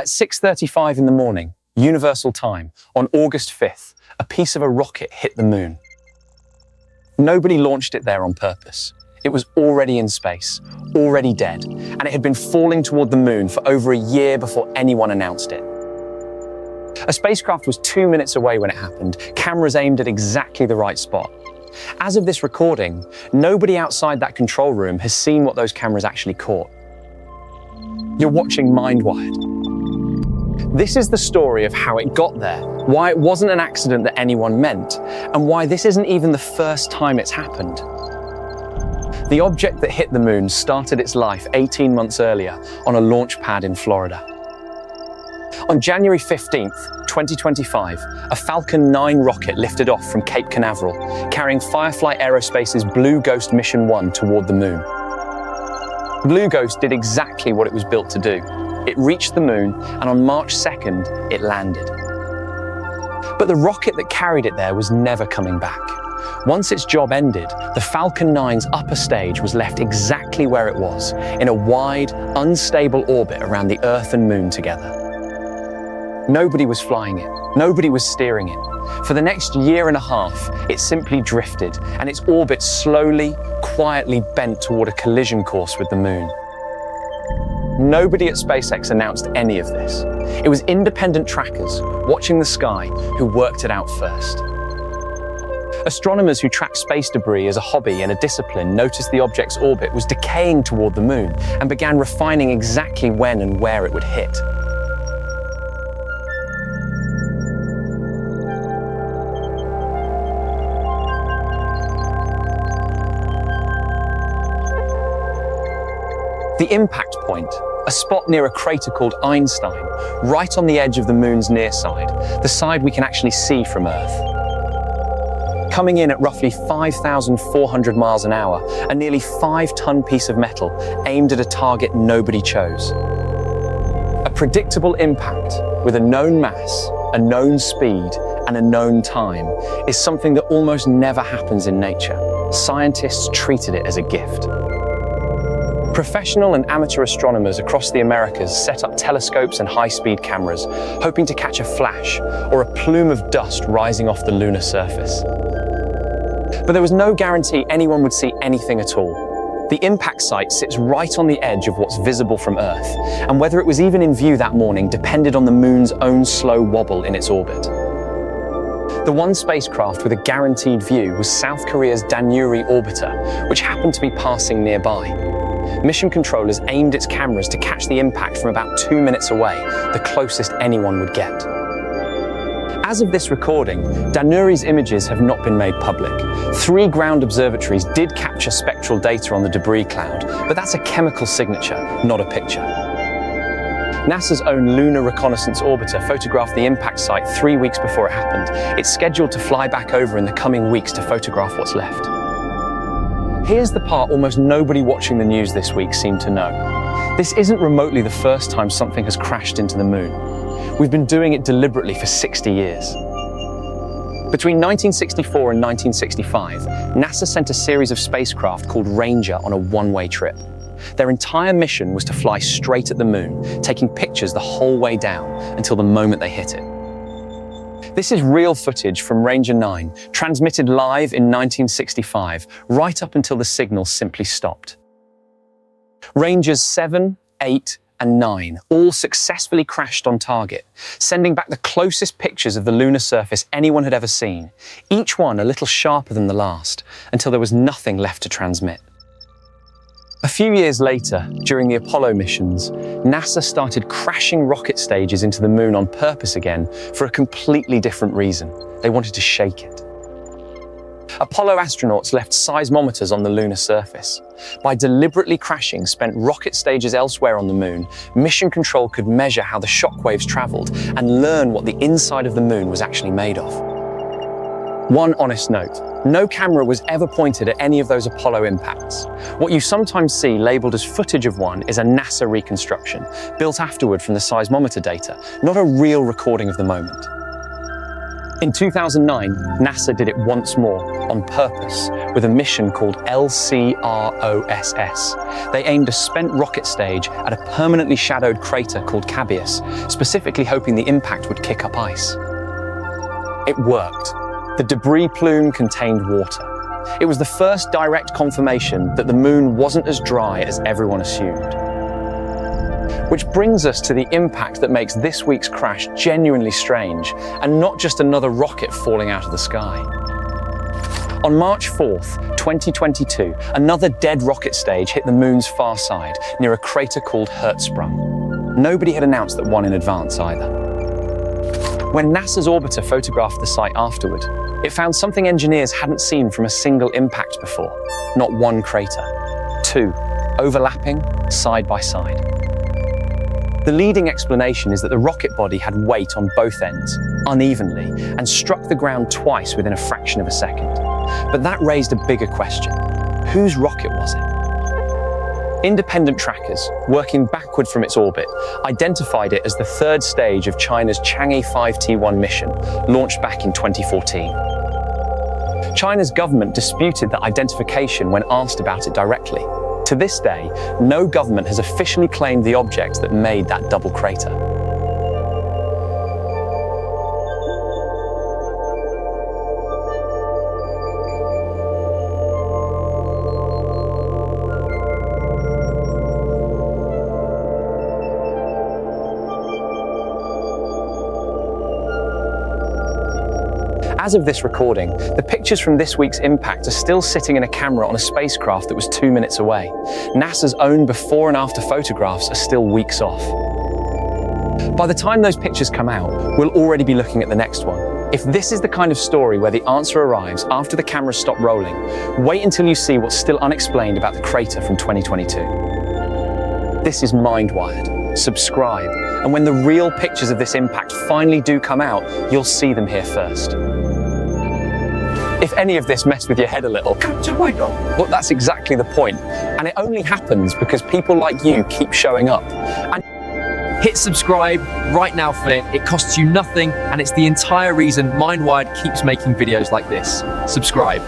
At 6:35 in the morning, Universal Time, on August 5th, a piece of a rocket hit the moon. Nobody launched it there on purpose. It was already in space, already dead, and it had been falling toward the moon for over a year before anyone announced it. A spacecraft was 2 minutes away when it happened, cameras aimed at exactly the right spot. As of this recording, nobody outside that control room has seen what those cameras actually caught. You're watching Mindwired. This is the story of how it got there, why it wasn't an accident that anyone meant, and why this isn't even the first time it's happened. The object that hit the moon started its life 18 months earlier on a launch pad in Florida. On January 15th, 2025, a Falcon 9 rocket lifted off from Cape Canaveral, carrying Firefly Aerospace's Blue Ghost Mission 1 toward the moon. Blue Ghost did exactly what it was built to do. It reached the moon, and on March 2nd, it landed. But the rocket that carried it there was never coming back. Once its job ended, the Falcon 9's upper stage was left exactly where it was, in a wide, unstable orbit around the Earth and Moon together. Nobody was flying it. Nobody was steering it. For the next year and a half, it simply drifted, and its orbit slowly, quietly bent toward a collision course with the moon. Nobody at SpaceX announced any of this. It was independent trackers, watching the sky, who worked it out first. Astronomers who track space debris as a hobby and a discipline noticed the object's orbit was decaying toward the moon and began refining exactly when and where it would hit. The impact point, a spot near a crater called Einstein, right on the edge of the moon's near side, the side we can actually see from Earth. Coming in at roughly 5,400 miles an hour, a nearly 5-ton piece of metal aimed at a target nobody chose. A predictable impact with a known mass, a known speed, and a known time is something that almost never happens in nature. Scientists treated it as a gift. Professional and amateur astronomers across the Americas set up telescopes and high-speed cameras, hoping to catch a flash or a plume of dust rising off the lunar surface. But there was no guarantee anyone would see anything at all. The impact site sits right on the edge of what's visible from Earth, and whether it was even in view that morning depended on the moon's own slow wobble in its orbit. The one spacecraft with a guaranteed view was South Korea's Danuri orbiter, which happened to be passing nearby. Mission controllers aimed its cameras to catch the impact from about 2 minutes away, the closest anyone would get. As of this recording, Danuri's images have not been made public. 3 ground observatories did capture spectral data on the debris cloud, but that's a chemical signature, not a picture. NASA's own Lunar Reconnaissance Orbiter photographed the impact site 3 weeks before it happened. It's scheduled to fly back over in the coming weeks to photograph what's left. Here's the part almost nobody watching the news this week seemed to know. This isn't remotely the first time something has crashed into the moon. We've been doing it deliberately for 60 years. Between 1964 and 1965, NASA sent a series of spacecraft called Ranger on a one-way trip. Their entire mission was to fly straight at the moon, taking pictures the whole way down until the moment they hit it. This is real footage from Ranger 9, transmitted live in 1965, right up until the signal simply stopped. Rangers 7, 8, and 9 all successfully crashed on target, sending back the closest pictures of the lunar surface anyone had ever seen, each one a little sharper than the last, until there was nothing left to transmit. A few years later, during the Apollo missions, NASA started crashing rocket stages into the moon on purpose again for a completely different reason. They wanted to shake it. Apollo astronauts left seismometers on the lunar surface. By deliberately crashing spent rocket stages elsewhere on the moon, Mission Control could measure how the shockwaves traveled and learn what the inside of the moon was actually made of. One honest note, no camera was ever pointed at any of those Apollo impacts. What you sometimes see labeled as footage of one is a NASA reconstruction, built afterward from the seismometer data, not a real recording of the moment. In 2009, NASA did it once more, on purpose, with a mission called LCROSS. They aimed a spent rocket stage at a permanently shadowed crater called Cabeus, specifically hoping the impact would kick up ice. It worked. The debris plume contained water. It was the first direct confirmation that the moon wasn't as dry as everyone assumed. Which brings us to the impact that makes this week's crash genuinely strange, and not just another rocket falling out of the sky. On March 4th, 2022, another dead rocket stage hit the moon's far side, near a crater called Hertzsprung. Nobody had announced that one in advance either. When NASA's orbiter photographed the site afterward, it found something engineers hadn't seen from a single impact before. Not one crater. Two, overlapping, side by side. The leading explanation is that the rocket body had weight on both ends, unevenly, and struck the ground twice within a fraction of a second. But that raised a bigger question. Whose rocket was it? Independent trackers, working backward from its orbit, identified it as the third stage of China's Chang'e 5T1 mission, launched back in 2014. China's government disputed that identification when asked about it directly. To this day, no government has officially claimed the object that made that double crater. As of this recording, the pictures from this week's impact are still sitting in a camera on a spacecraft that was 2 minutes away. NASA's own before and after photographs are still weeks off. By the time those pictures come out, we'll already be looking at the next one. If this is the kind of story where the answer arrives after the cameras stop rolling, wait until you see what's still unexplained about the crater from 2022. This is Mindwired. Subscribe, and when the real pictures of this impact finally do come out, you'll see them here first. If any of this messed with your head a little, well, that's exactly the point. And it only happens because people like you keep showing up. And hit subscribe right now for it. It costs you nothing, and it's the entire reason Mindwired keeps making videos like this. Subscribe.